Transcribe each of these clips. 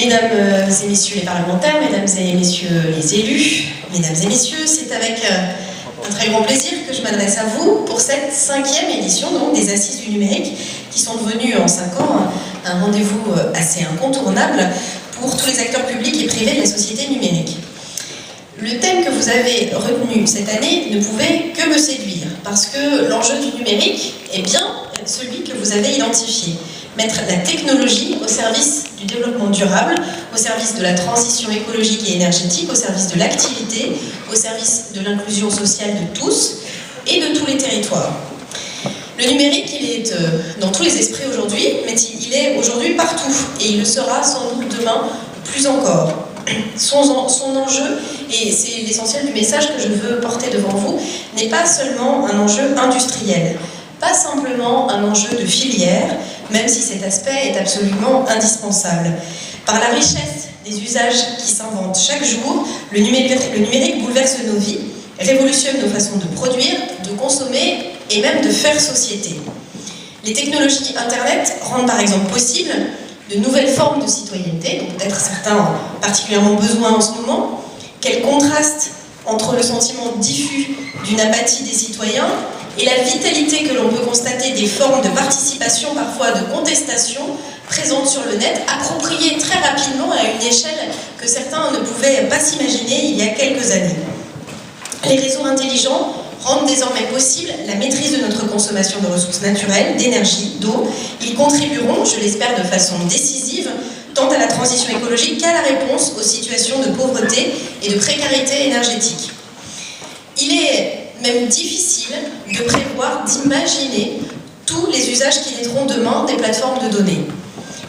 Mesdames et messieurs les parlementaires, mesdames et messieurs les élus, mesdames et messieurs, c'est avec un très grand plaisir que je m'adresse à vous pour cette 5e édition donc, des Assises du numérique qui sont devenues en 5 ans un rendez-vous assez incontournable pour tous les acteurs publics et privés de la société numérique. Le thème que vous avez retenu cette année ne pouvait que me séduire parce que l'enjeu du numérique est bien celui que vous avez identifié. Mettre la technologie au service du développement durable, au service de la transition écologique et énergétique, au service de l'activité, au service de l'inclusion sociale de tous et de tous les territoires. Le numérique, il est dans tous les esprits aujourd'hui, mais il est aujourd'hui partout et il le sera sans doute demain plus encore. Son enjeu, et c'est l'essentiel du message que je veux porter devant vous, n'est pas seulement un enjeu industriel, pas simplement un enjeu de filière, même si cet aspect est absolument indispensable. Par la richesse des usages qui s'inventent chaque jour, le numérique bouleverse nos vies, révolutionne nos façons de produire, de consommer et même de faire société. Les technologies Internet rendent par exemple possible de nouvelles formes de citoyenneté, dont peut-être certains ont particulièrement besoin en ce moment. Quel contraste entre le sentiment diffus d'une apathie des citoyens et la vitalité que l'on peut constater des formes de participation, parfois de contestation, présentes sur le net, appropriées très rapidement à une échelle que certains ne pouvaient pas s'imaginer il y a quelques années. Les réseaux intelligents rendent désormais possible la maîtrise de notre consommation de ressources naturelles, d'énergie, d'eau. Ils contribueront, je l'espère de façon décisive, tant à la transition écologique qu'à la réponse aux situations de pauvreté et de précarité énergétique. Il est même difficile de prévoir, d'imaginer tous les usages qui naîtront demain des plateformes de données.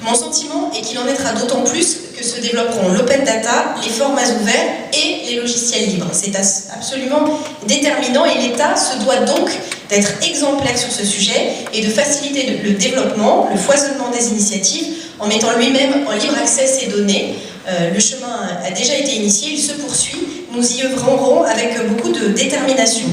Mon sentiment est qu'il en naîtra d'autant plus que se développeront l'open data, les formats ouverts et les logiciels libres. C'est absolument déterminant et l'État se doit donc d'être exemplaire sur ce sujet et de faciliter le développement, le foisonnement des initiatives en mettant lui-même en libre accès ces données. Le chemin a déjà été initié, il se poursuit, nous y œuvrerons avec beaucoup de détermination.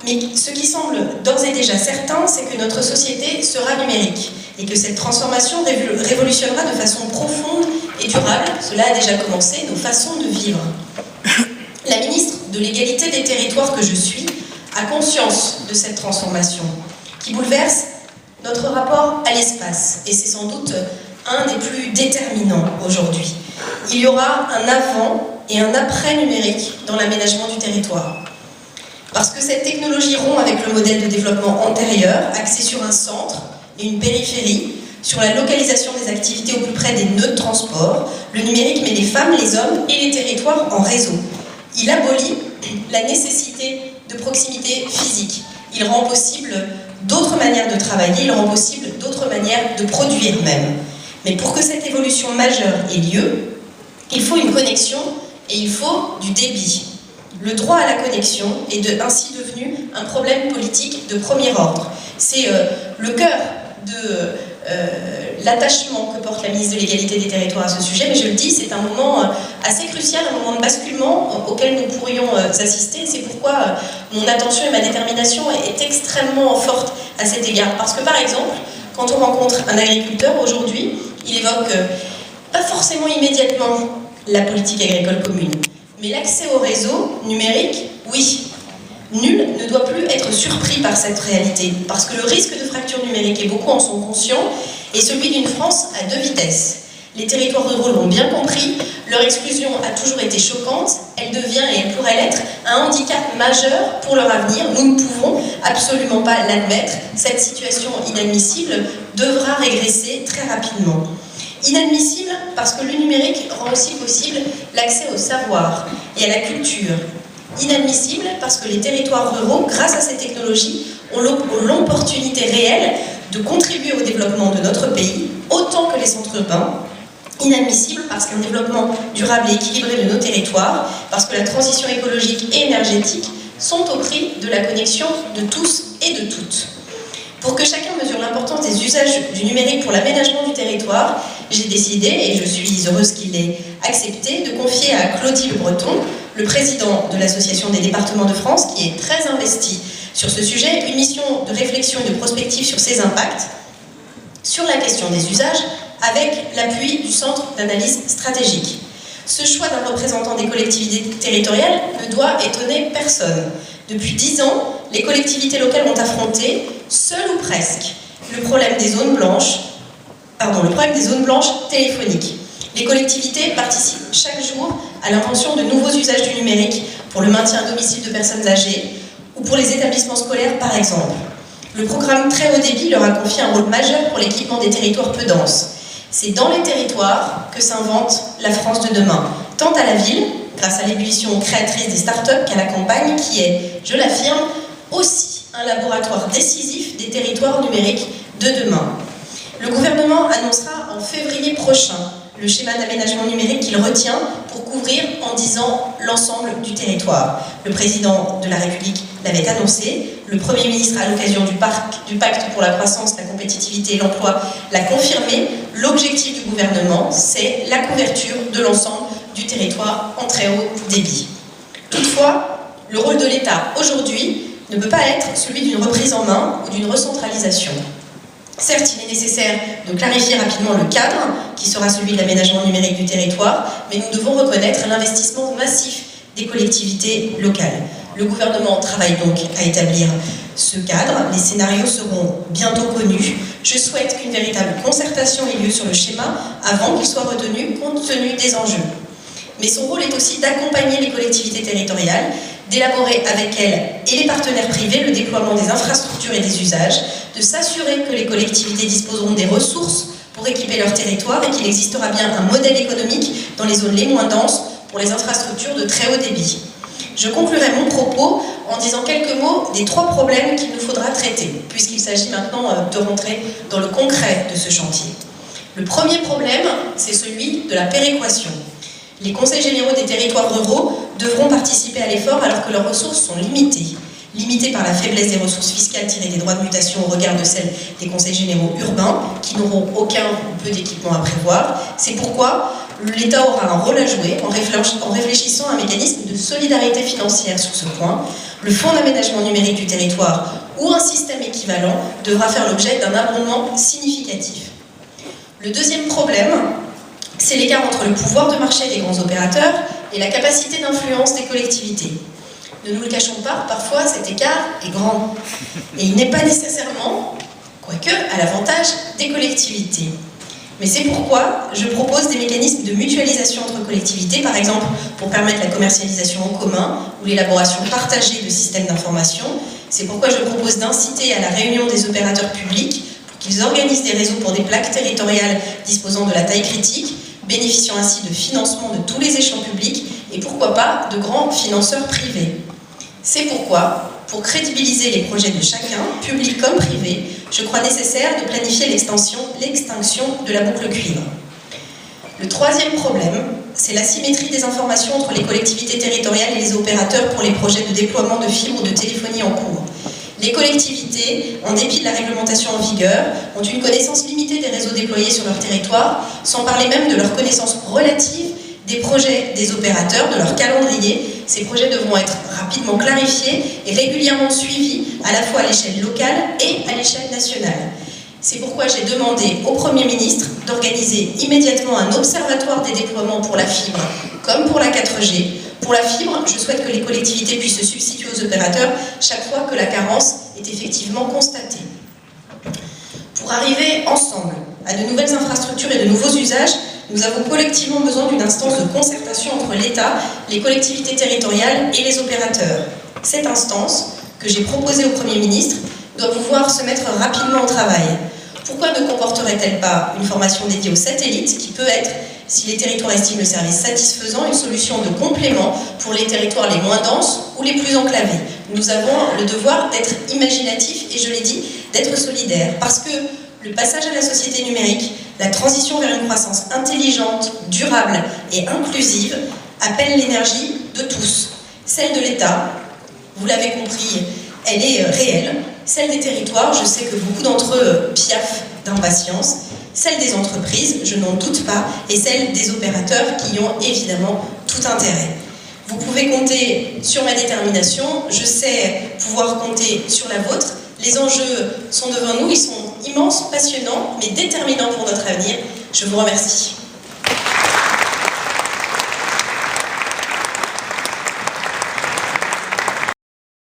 Mais ce qui semble d'ores et déjà certain, c'est que notre société sera numérique et que cette transformation révolutionnera de façon profonde et durable, cela a déjà commencé, nos façons de vivre. La ministre de l'Égalité des territoires que je suis a conscience de cette transformation qui bouleverse notre rapport à l'espace et c'est sans doute un des plus déterminants aujourd'hui. Il y aura un avant et un après numérique dans l'aménagement du territoire. Parce que cette technologie rompt avec le modèle de développement antérieur, axé sur un centre et une périphérie, sur la localisation des activités au plus près des nœuds de transport, le numérique met les femmes, les hommes et les territoires en réseau. Il abolit la nécessité de proximité physique. Il rend possible d'autres manières de travailler, il rend possible d'autres manières de produire même. Mais pour que cette évolution majeure ait lieu, il faut une connexion et il faut du débit. Le droit à la connexion est ainsi devenu un problème politique de premier ordre. C'est le cœur de l'attachement que porte la ministre de l'Égalité des territoires à ce sujet, mais je le dis, c'est un moment assez crucial, un moment de basculement auquel nous pourrions assister. C'est pourquoi mon attention et ma détermination est extrêmement forte à cet égard. Parce que par exemple, quand on rencontre un agriculteur aujourd'hui, il évoque pas forcément immédiatement la politique agricole commune. Mais l'accès au réseau numérique, oui. Nul ne doit plus être surpris par cette réalité, parce que le risque de fracture numérique, et beaucoup en sont conscients, est celui d'une France à 2 vitesses. Les territoires ruraux l'ont bien compris, leur exclusion a toujours été choquante, elle devient, et elle pourrait l'être, un handicap majeur pour leur avenir. Nous ne pouvons absolument pas l'admettre. Cette situation inadmissible devra régresser très rapidement. Inadmissible parce que le numérique rend aussi possible l'accès au savoir et à la culture. Inadmissible parce que les territoires ruraux, grâce à ces technologies, ont l'opportunité réelle de contribuer au développement de notre pays, autant que les centres urbains. Inadmissible parce qu'un développement durable et équilibré de nos territoires, parce que la transition écologique et énergétique sont au prix de la connexion de tous et de toutes. Pour que chacun mesure l'importance des usages du numérique pour l'aménagement du territoire, j'ai décidé, et je suis heureuse qu'il ait accepté, de confier à Claudie Le Breton, le président de l'Association des départements de France, qui est très investi sur ce sujet, une mission de réflexion et de prospective sur ses impacts, sur la question des usages avec l'appui du Centre d'analyse stratégique. Ce choix d'un représentant des collectivités territoriales ne doit étonner personne. Depuis 10 ans, les collectivités locales ont affronté, seules ou presque, le problème des zones blanches téléphoniques. Les collectivités participent chaque jour à l'invention de nouveaux usages du numérique pour le maintien à domicile de personnes âgées ou pour les établissements scolaires par exemple. Le programme Très haut débit leur a confié un rôle majeur pour l'équipement des territoires peu denses. C'est dans les territoires que s'invente la France de demain, tant à la ville, grâce à l'ébullition créatrice des startups qu'à la campagne, qui est, je l'affirme, aussi un laboratoire décisif des territoires numériques de demain. Le gouvernement annoncera en février prochain le schéma d'aménagement numérique qu'il retient pour couvrir en 10 ans l'ensemble du territoire. Le président de la République l'avait annoncé, le Premier ministre à l'occasion du pacte pour la croissance, la compétitivité et l'emploi l'a confirmé. L'objectif du gouvernement, c'est la couverture de l'ensemble du territoire en très haut débit. Toutefois, le rôle de l'État aujourd'hui ne peut pas être celui d'une reprise en main ou d'une recentralisation. Certes, il est nécessaire de clarifier rapidement le cadre, qui sera celui de l'aménagement numérique du territoire, mais nous devons reconnaître l'investissement massif des collectivités locales. Le gouvernement travaille donc à établir ce cadre. Les scénarios seront bientôt connus. Je souhaite qu'une véritable concertation ait lieu sur le schéma avant qu'il soit retenu compte tenu des enjeux. Mais son rôle est aussi d'accompagner les collectivités territoriales, d'élaborer avec elles et les partenaires privés le déploiement des infrastructures et des usages, de s'assurer que les collectivités disposeront des ressources pour équiper leur territoire et qu'il existera bien un modèle économique dans les zones les moins denses pour les infrastructures de très haut débit. Je conclurai mon propos en disant quelques mots des 3 problèmes qu'il nous faudra traiter, puisqu'il s'agit maintenant de rentrer dans le concret de ce chantier. Le premier problème, c'est celui de la péréquation. Les conseils généraux des territoires ruraux devront participer à l'effort alors que leurs ressources sont limitées. Limitées par la faiblesse des ressources fiscales tirées des droits de mutation au regard de celles des conseils généraux urbains, qui n'auront aucun ou peu d'équipement à prévoir. C'est pourquoi l'État aura un rôle à jouer en réfléchissant à un mécanisme de solidarité financière sur ce point. Le fonds d'aménagement numérique du territoire ou un système équivalent devra faire l'objet d'un abondement significatif. Le deuxième problème, c'est l'écart entre le pouvoir de marché des grands opérateurs et la capacité d'influence des collectivités. Ne nous le cachons pas, parfois cet écart est grand. Et il n'est pas nécessairement, quoique, à l'avantage des collectivités. Mais c'est pourquoi je propose des mécanismes de mutualisation entre collectivités, par exemple pour permettre la commercialisation en commun ou l'élaboration partagée de systèmes d'information. C'est pourquoi je propose d'inciter à la réunion des opérateurs publics pour qu'ils organisent des réseaux pour des plaques territoriales disposant de la taille critique, bénéficiant ainsi de financement de tous les échelons publics et pourquoi pas de grands financeurs privés. C'est pourquoi, pour crédibiliser les projets de chacun, public comme privé, je crois nécessaire de planifier l'extinction de la boucle cuivre. Le troisième problème, c'est l'asymétrie des informations entre les collectivités territoriales et les opérateurs pour les projets de déploiement de fibres ou de téléphonie en cours. Les collectivités, en dépit de la réglementation en vigueur, ont une connaissance limitée des réseaux déployés sur leur territoire, sans parler même de leur connaissance relative des projets des opérateurs, de leur calendrier. Ces projets devront être rapidement clarifiés et régulièrement suivis, à la fois à l'échelle locale et à l'échelle nationale. C'est pourquoi j'ai demandé au Premier ministre d'organiser immédiatement un observatoire des déploiements pour la fibre, comme pour la 4G. Pour la fibre, je souhaite que les collectivités puissent se substituer aux opérateurs chaque fois que la carence est effectivement constatée. Pour arriver ensemble à de nouvelles infrastructures et de nouveaux usages, nous avons collectivement besoin d'une instance de concertation entre l'État, les collectivités territoriales et les opérateurs. Cette instance, que j'ai proposée au Premier ministre, doit pouvoir se mettre rapidement au travail. Pourquoi ne comporterait-elle pas une formation dédiée aux satellites qui peut être, si les territoires estiment le service satisfaisant, une solution de complément pour les territoires les moins denses ou les plus enclavés? Nous avons le devoir d'être imaginatifs et, je l'ai dit, d'être solidaires, parce que le passage à la société numérique, la transition vers une croissance intelligente, durable et inclusive appelle l'énergie de tous. Celle de l'État, vous l'avez compris, elle est réelle. Celle des territoires, je sais que beaucoup d'entre eux piaffent d'impatience. Celle des entreprises, je n'en doute pas, et celle des opérateurs qui y ont évidemment tout intérêt. Vous pouvez compter sur ma détermination, je sais pouvoir compter sur la vôtre. Les enjeux sont devant nous, ils sont immenses, passionnants, mais déterminants pour notre avenir. Je vous remercie.